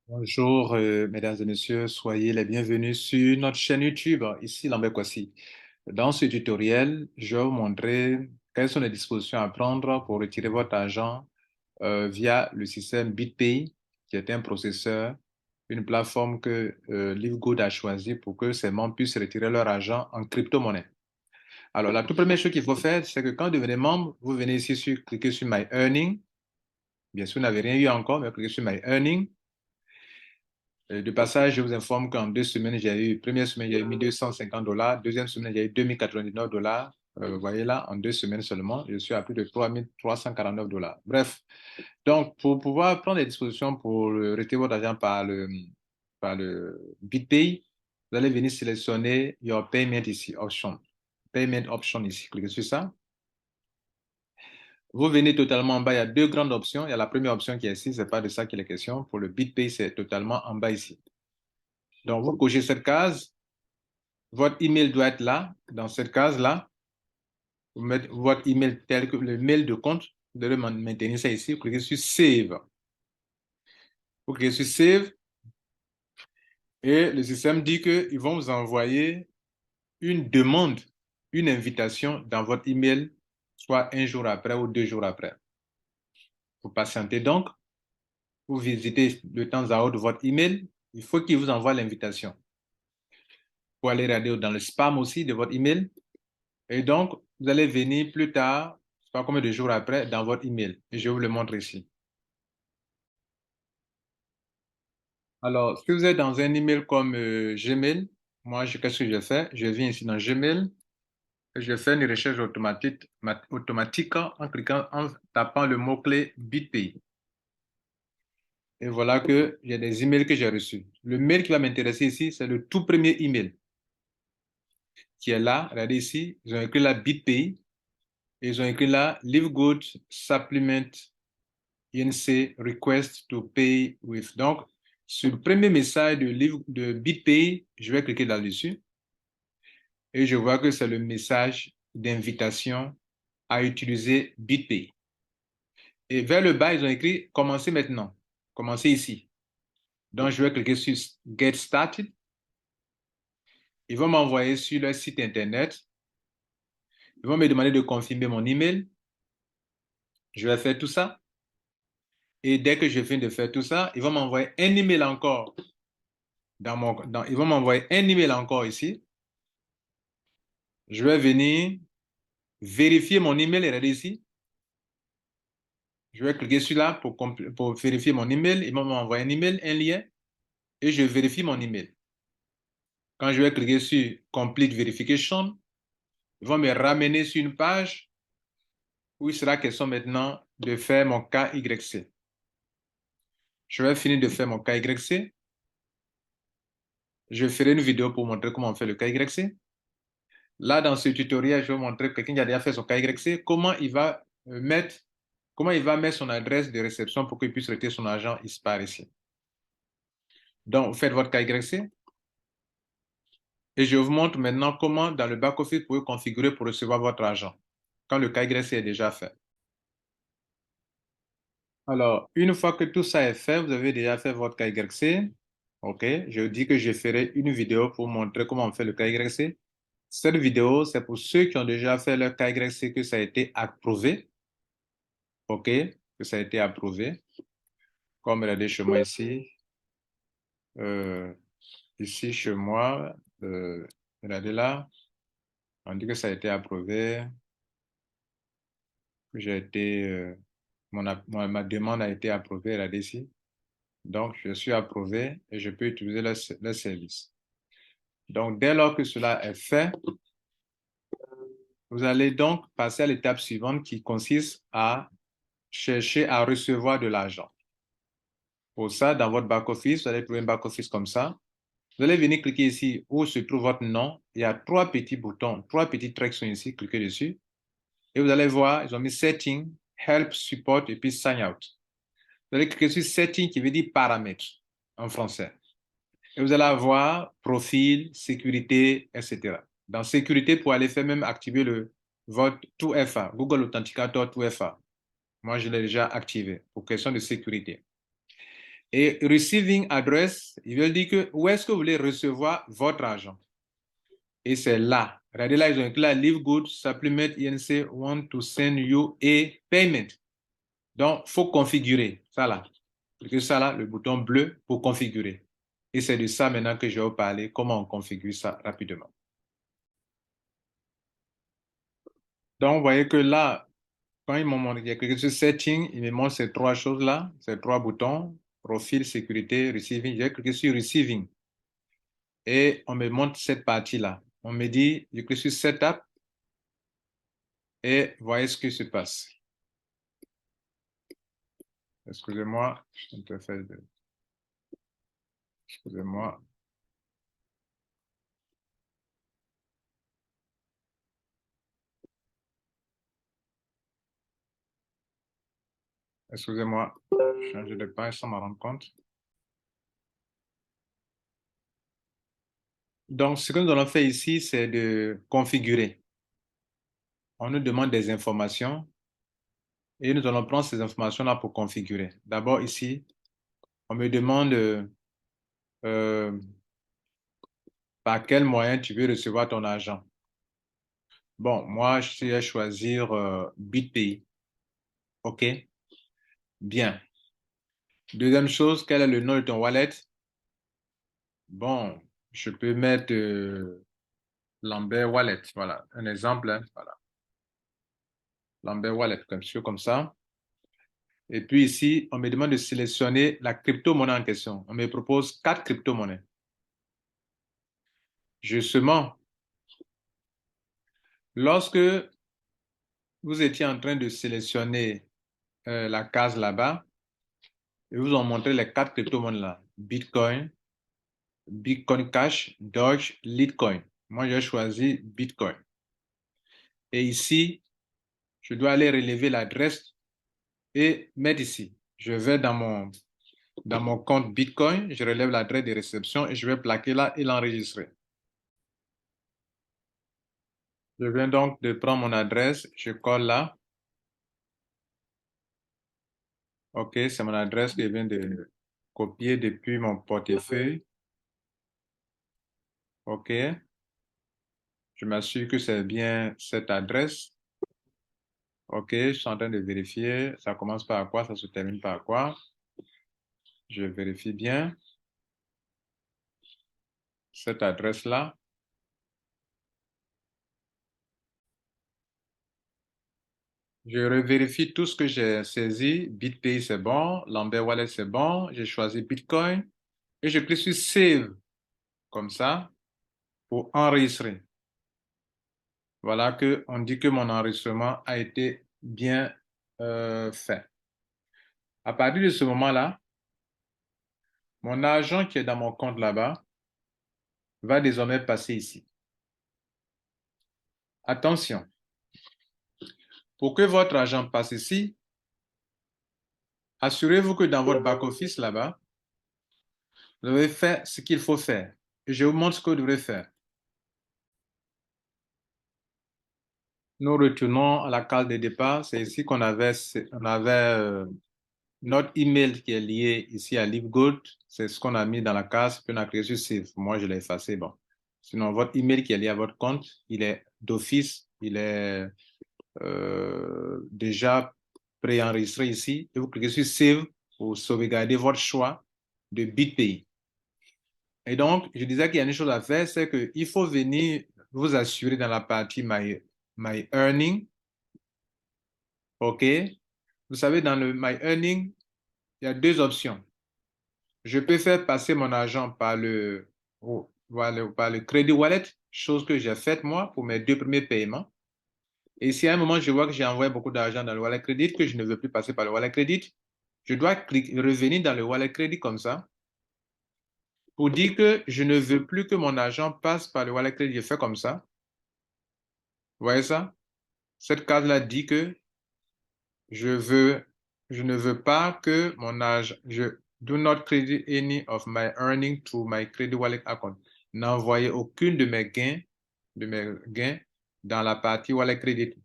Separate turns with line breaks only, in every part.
Bonjour, mesdames et messieurs, soyez les bienvenus sur notre chaîne YouTube, ici Lambert Kwasi. Dans ce tutoriel, je vais vous montrer quelles sont les dispositions à prendre pour retirer votre argent via le système BitPay, qui est un processeur, une plateforme que Livegood a choisi pour que ses membres puissent retirer leur argent en crypto-monnaie. Alors, la toute première chose qu'il faut faire, c'est que quand vous devenez membre, vous venez ici cliquer sur My Earning. Bien sûr, vous n'avez rien eu encore, mais cliquez sur My Earning. De passage, je vous informe qu'en 2 semaines, première semaine, j'ai eu 1 250 $, deuxième semaine, j'ai eu 2099 $. Vous voyez là, en 2 semaines seulement, je suis à plus de 3 349 $. Bref, donc pour pouvoir prendre des dispositions pour retirer votre argent par le BitPay, vous allez venir sélectionner Your Payment ici, Option. Payment Option ici, cliquez sur ça. Vous venez totalement en bas, il y a deux grandes options. Il y a la première option qui est ici, ce n'est pas de ça qu'il est question. Pour le BitPay, c'est totalement en bas ici. Donc, vous cochez cette case. Votre email doit être là, dans cette case-là. Vous mettez votre email tel que le mail de compte. Vous devez maintenir ça ici. Vous cliquez sur Save. Vous cliquez sur Save et le système dit qu'ils vont vous envoyer une demande, une invitation dans votre email, soit un jour après ou 2 jours après. Vous patientez donc. Vous visitez de temps à autre votre email. Il faut qu'il vous envoie l'invitation. Vous allez regarder dans le spam aussi de votre email. Et donc, vous allez venir plus tard, je ne sais pas combien de jours après, dans votre email. Et je vous le montre ici. Alors, si vous êtes dans un email comme Gmail, moi, qu'est-ce que je fais? Je viens ici dans Gmail et je fais une recherche automatique en cliquant, en tapant le mot-clé BitPay. Et voilà que j'ai des emails que j'ai reçus. Le mail qui va m'intéresser ici, c'est le tout premier email qui est là. Regardez ici, ils ont écrit là BitPay et ils ont écrit là Livegood Supplement INC Request to Pay with. Donc, sur le premier message de BitPay, je vais cliquer là-dessus et je vois que c'est le message d'invitation à utiliser BitPay. Et vers le bas, ils ont écrit commencez maintenant. Commencez ici. Donc, je vais cliquer sur Get Started. Ils vont m'envoyer sur leur site Internet. Ils vont me demander de confirmer mon email. Je vais faire tout ça. Et dès que je finis de faire tout ça, ils vont m'envoyer un email encore. Ils vont m'envoyer un email encore ici. Je vais venir vérifier mon email et regardez ici. Je vais cliquer sur là pour vérifier mon email. Ils vont m'envoyer un email, un lien, et je vérifie mon email. Quand je vais cliquer sur Complete Verification, ils vont me ramener sur une page où il sera question maintenant de faire mon KYC. Je vais finir de faire mon KYC. Je ferai une vidéo pour montrer comment on fait le KYC. Là, dans ce tutoriel, je vais montrer quelqu'un qui a déjà fait son KYC, comment il va mettre son adresse de réception pour qu'il puisse retirer son argent ici par ici. Donc, vous faites votre KYC et je vous montre maintenant comment, dans le back-office, vous pouvez configurer pour recevoir votre argent quand le KYC est déjà fait. Alors, une fois que tout ça est fait, vous avez déjà fait votre KYC. OK, je vous dis que je ferai une vidéo pour montrer comment on fait le KYC. Cette vidéo, c'est pour ceux qui ont déjà fait leur KYC que ça a été approuvé. OK, que ça a été approuvé. Comme regardez chez moi ici. Euh, Ici chez moi, regardez là. On dit que ça a été approuvé. Que j'ai été, ma demande a été approuvée, regardez ici. Donc, je suis approuvé et je peux utiliser le service. Donc, dès lors que cela est fait, vous allez donc passer à l'étape suivante qui consiste à chercher à recevoir de l'argent. Pour ça, dans votre back-office, vous allez trouver un back-office comme ça. Vous allez venir cliquer ici où se trouve votre nom. Il y a trois petits boutons, trois petits traits sont ici. Cliquez dessus. Et vous allez voir, ils ont mis Setting, Help, Support et puis Sign Out. Vous allez cliquer sur Setting qui veut dire paramètres en français. Et vous allez avoir profil, sécurité, etc. Dans sécurité, pour aller faire même activer votre 2FA, Google Authenticator 2FA. Moi, je l'ai déjà activé pour question de sécurité. Et receiving address, il veut dire que où est-ce que vous voulez recevoir votre argent. Et c'est là. Regardez là, ils ont écrit là, Leave Good, Supplement, INC, Want to send you a payment. Donc, il faut configurer ça là. Cliquez ça là, le bouton bleu pour configurer. Et c'est de ça maintenant que je vais vous parler, comment on configure ça rapidement. Donc, vous voyez que là, quand ils m'ont montré, il y a cliqué sur Setting, il me montre ces trois choses-là, ces trois boutons, profil, sécurité, receiving. J'ai cliqué sur Receiving. Et on me montre cette partie-là. On me dit, je clique sur Setup et voyez ce qui se passe. Excusez-moi, excusez-moi. Excusez-moi, changer de page sans m'en rendre compte. Donc, ce que nous allons faire ici, c'est de configurer. On nous demande des informations et nous allons prendre ces informations-là pour configurer. D'abord, ici, on me demande euh, par quel moyen tu veux recevoir ton argent. Bon, moi, je vais choisir BitPay. OK? Bien. Deuxième chose, quel est le nom de ton wallet? Bon, je peux mettre Lambert Wallet. Voilà, un exemple. Hein, voilà. Lambert Wallet, comme ça. Et puis ici, on me demande de sélectionner la crypto-monnaie en question. On me propose quatre crypto-monnaies. Justement, lorsque vous étiez en train de sélectionner la case là-bas, ils vous ont montré les quatre crypto-monnaies là. Bitcoin, Bitcoin Cash, Doge, Litecoin. Moi, j'ai choisi Bitcoin. Et ici, je dois aller relever l'adresse et mettre ici. Je vais dans mon compte Bitcoin, je relève l'adresse de réception et je vais plaquer là et l'enregistrer. Je viens donc de prendre mon adresse, je colle là. OK, c'est mon adresse que je viens de copier depuis mon portefeuille. OK, je m'assure que c'est bien cette adresse. OK, je suis en train de vérifier. Ça commence par quoi? Ça se termine par quoi? Je vérifie bien cette adresse-là. Je revérifie tout ce que j'ai saisi. BitPay, c'est bon. Lambert Wallet, c'est bon. J'ai choisi Bitcoin. Et je clique sur Save, comme ça, pour enregistrer. Voilà que on dit que mon enregistrement a été bien fait. À partir de ce moment-là, mon argent qui est dans mon compte là-bas va désormais passer ici. Attention, pour que votre argent passe ici, assurez-vous que dans votre back-office là-bas, vous avez fait ce qu'il faut faire. Et je vous montre ce que vous devrez faire. Nous retournons à la case de départ. C'est ici qu'on avait, notre email qui est lié ici à LiveGold. C'est ce qu'on a mis dans la case, puis on a cliqué sur Save. Moi, je l'ai effacé. Bon. Sinon, votre email qui est lié à votre compte, il est d'office, il est déjà préenregistré ici. Et vous cliquez sur Save pour sauvegarder votre choix de BitPay. Et donc, je disais qu'il y a une chose à faire, c'est qu'il faut venir vous assurer dans la partie My Earning. OK? Vous savez, dans le My Earning, il y a deux options. Je peux faire passer mon argent par le Credit Wallet, chose que j'ai faite moi pour mes deux premiers paiements. Et si à un moment je vois que j'ai envoyé beaucoup d'argent dans le Wallet Credit, que je ne veux plus passer par le Wallet Credit, je dois revenir dans le Wallet Credit comme ça pour dire que je ne veux plus que mon argent passe par le Wallet Credit. Je fais comme ça. Vous voyez ça? Cette case-là dit que je veux, je ne veux pas que mon argent, je do not credit any of my earning to my credit wallet account. N'envoyez aucune de mes gains dans la partie wallet credit.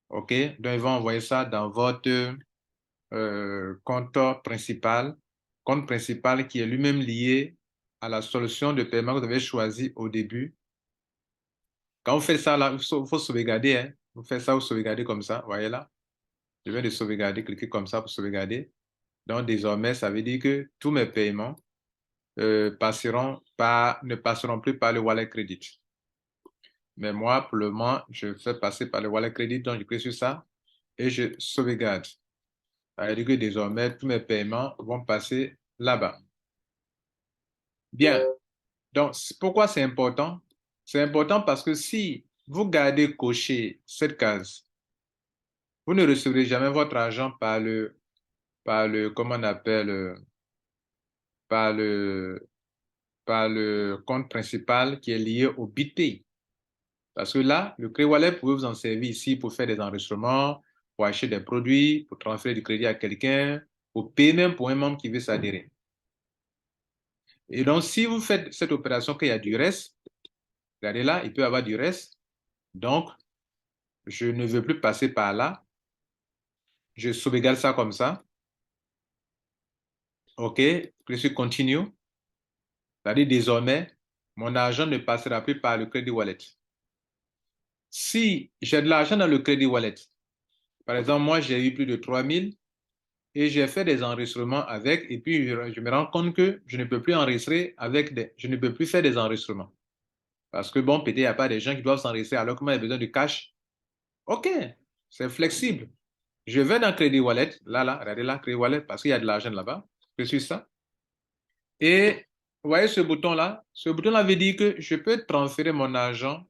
OK? Donc, ils vont envoyer ça dans votre compte principal compte principal qui est lui-même lié à la solution de paiement que vous avez choisie au début. Quand vous faites ça, là, il faut sauvegarder. Hein. Vous faites ça, vous sauvegardez comme ça. Vous voyez là? Je viens de sauvegarder, cliquez comme ça pour sauvegarder. Donc, désormais, ça veut dire que tous mes paiements ne passeront plus par le wallet crédit. Mais moi, pour le moment, je fais passer par le wallet crédit, donc je clique sur ça et je sauvegarde. Ça veut dire que désormais, tous mes paiements vont passer là-bas. Bien. Donc, pourquoi c'est important? C'est important parce que si vous gardez coché cette case, vous ne recevrez jamais votre argent comment on appelle, par le, par le compte principal qui est lié au BitPay. Parce que là, le Crédit Wallet, vous pouvez vous en servir ici pour faire des enregistrements, pour acheter des produits, pour transférer du crédit à quelqu'un, pour payer même pour un membre qui veut s'adhérer. Et donc, si vous faites cette opération qu'il y a du reste, regardez là, il peut y avoir du reste. Donc, je ne veux plus passer par là. Je sauvegarde ça comme ça. OK, je suis continue. C'est-à-dire désormais, mon argent ne passera plus par le Crédit Wallet. Si j'ai de l'argent dans le Crédit Wallet, par exemple, moi, j'ai eu plus de 3000 et j'ai fait des enregistrements avec, et puis je me rends compte que je ne peux plus enregistrer je ne peux plus faire des enregistrements. Parce que bon, peut-être il n'y a pas des gens qui doivent s'enregistrer alors que moi, j'ai besoin de cash. OK, c'est flexible. Je vais dans Crédit Wallet, là, regardez là, Crédit Wallet, parce qu'il y a de l'argent là-bas. Je suis ça. Et vous voyez ce bouton-là? Ce bouton-là veut dire que je peux transférer mon argent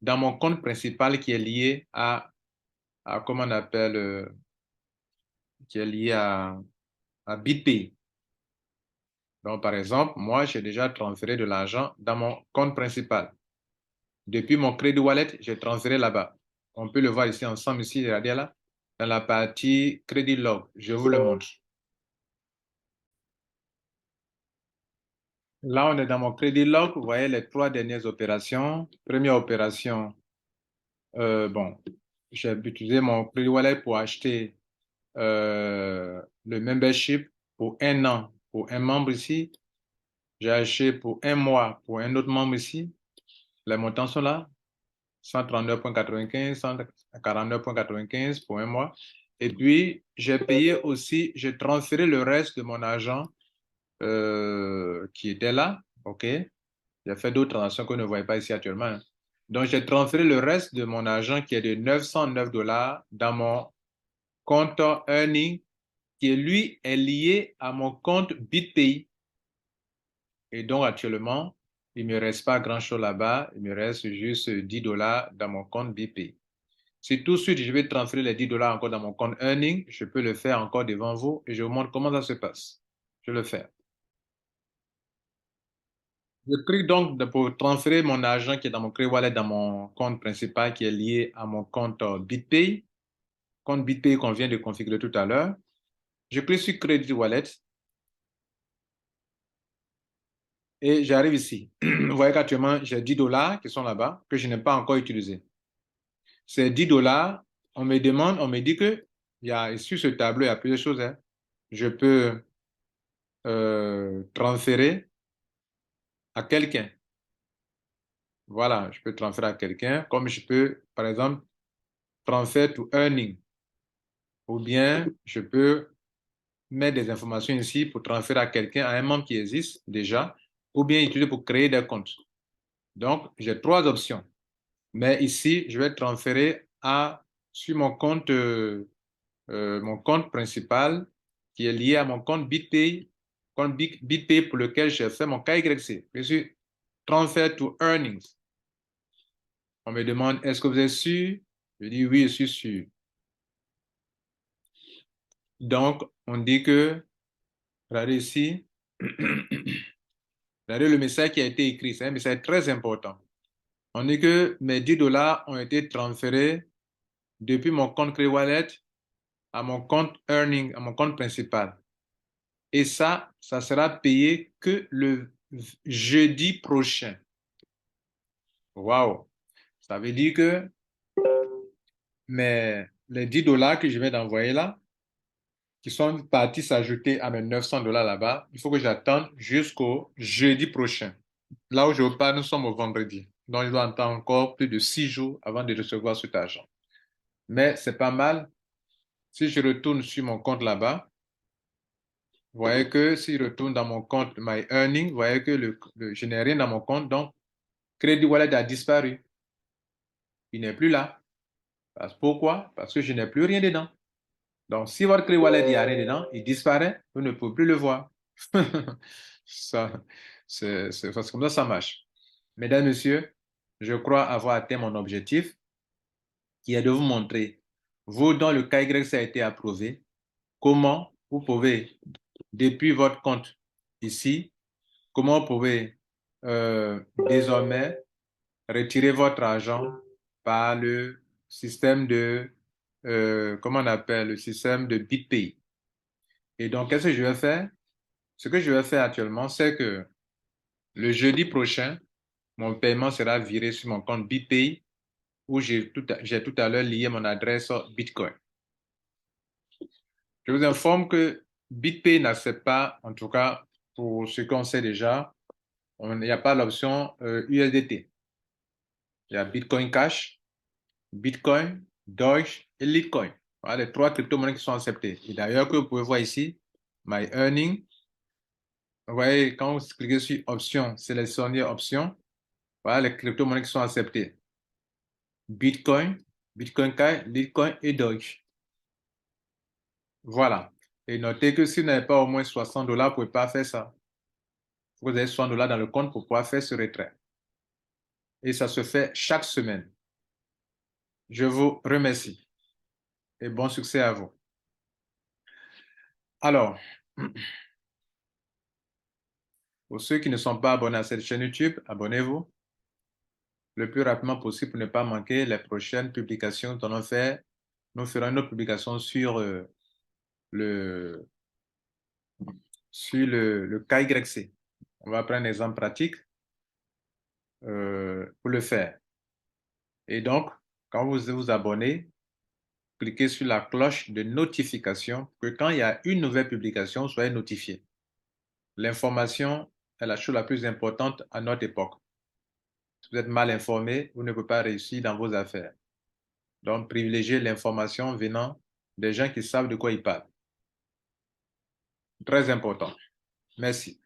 dans mon compte principal qui est lié comment on appelle, qui est lié à BitPay. Donc, par exemple, moi, j'ai déjà transféré de l'argent dans mon compte principal. Depuis mon Crédit Wallet, j'ai transféré là-bas. On peut le voir ici ensemble, ici, regardez là, dans la partie Crédit Log. Je vous le montre. Là, on est dans mon Crédit Log. Vous voyez les trois dernières opérations. Première opération, bon, j'ai utilisé mon Crédit Wallet pour acheter le membership pour 1 an pour un membre ici. J'ai acheté pour 1 mois pour un autre membre ici. Les montants sont là. 139,95, 149,95 pour 1 mois. Et puis, j'ai payé aussi, j'ai transféré le reste de mon argent qui était là. OK? J'ai fait d'autres transactions que vous ne voyez pas ici actuellement. Hein. Donc, j'ai transféré le reste de mon argent qui est de 909 dollars dans mon compte Earning qui, lui, est lié à mon compte BitPay. Et donc, actuellement, il ne me reste pas grand-chose là-bas. Il me reste juste 10 dollars dans mon compte BitPay. Si tout de suite, je vais transférer les 10 dollars encore dans mon compte Earning, je peux le faire encore devant vous et je vous montre comment ça se passe. Je le fais. Je clique donc pour transférer mon argent qui est dans mon Crédit Wallet dans mon compte principal qui est lié à mon compte BitPay, compte BitPay qu'on vient de configurer tout à l'heure. Je clique sur Credit Wallet et j'arrive ici. Vous voyez qu'actuellement, j'ai 10 dollars qui sont là-bas que je n'ai pas encore utilisés. Ces 10 dollars, on me dit que sur ce tableau, il y a plusieurs choses. Hein. Je peux transférer à quelqu'un. Voilà, je peux transférer à quelqu'un, comme je peux, par exemple, transfert to earning. Ou bien, je peux mettre des informations ici pour transférer à quelqu'un, à un membre qui existe déjà, ou bien utiliser pour créer des comptes. Donc, j'ai trois options. Mais ici, je vais transférer sur mon compte principal qui est lié à mon compte BitPay, compte BitPay pour lequel j'ai fait mon KYC. Je suis transfer to earnings. On me demande, est-ce que vous êtes sûr? Je dis oui, je suis sûr. Donc, on dit que, regardez ici, regardez le message qui a été écrit. C'est un message très important. On dit que mes 10 dollars ont été transférés depuis mon compte Credit Wallet à mon compte Earning, à mon compte principal. Et ça sera payé que le jeudi prochain. Waouh! Ça veut dire que les 10 dollars que je vais d'envoyer là, qui sont partis s'ajouter à mes 900 $ là-bas, il faut que j'attende jusqu'au jeudi prochain. Là où je vous parle, nous sommes au vendredi. Donc, je dois attendre encore plus de 6 jours avant de recevoir cet argent. Mais c'est pas mal. Si je retourne sur mon compte là-bas, vous voyez que si je retourne dans mon compte My Earning, vous voyez que je n'ai rien dans mon compte. Donc, Credit Wallet a disparu. Il n'est plus là. Pourquoi? Parce que je n'ai plus rien dedans. Donc, si votre Credit Wallet, il n'y a rien dedans, il disparaît, vous ne pouvez plus le voir. Ça, c'est comme ça que ça marche. Mesdames, Messieurs, je crois avoir atteint mon objectif, qui est de vous montrer, vous dont le KYC a été approuvé, comment vous pouvez, depuis votre compte ici, comment vous pouvez désormais retirer votre argent par le système comment on appelle, le système de BitPay. Et donc, qu'est-ce que je vais faire? Ce que je vais faire actuellement, c'est que le jeudi prochain, mon paiement sera viré sur mon compte BitPay où j'ai tout à l'heure lié mon adresse Bitcoin. Je vous informe que BitPay n'accepte pas, en tout cas pour ce qu'on sait déjà, il n'y a pas l'option USDT. Il y a Bitcoin Cash, Bitcoin, Doge et Litecoin. Voilà les 3 crypto-monnaies qui sont acceptées. Et d'ailleurs, que vous pouvez voir ici, My Earning. Vous voyez, quand vous cliquez sur Options, sélectionnez Options. Voilà les crypto-monnaies qui sont acceptées. Bitcoin, Bitcoin Cash, Litecoin et Doge. Voilà. Et notez que si vous n'avez pas au moins 60 $, vous ne pouvez pas faire ça. Vous avez 60 $ dans le compte pour pouvoir faire ce retrait. Et ça se fait chaque semaine. Je vous remercie et bon succès à vous. Alors, pour ceux qui ne sont pas abonnés à cette chaîne YouTube, abonnez-vous le plus rapidement possible pour ne pas manquer les prochaines publications que nous allons faire. Nous ferons une autre publication sur le, le KYC. On va prendre un exemple pratique pour le faire. Et donc, quand vous vous abonnez, cliquez sur la cloche de notification pour que quand il y a une nouvelle publication, soyez notifié. L'information est la chose la plus importante à notre époque. Si vous êtes mal informé, vous ne pouvez pas réussir dans vos affaires. Donc, privilégiez l'information venant des gens qui savent de quoi ils parlent. Très important. Merci.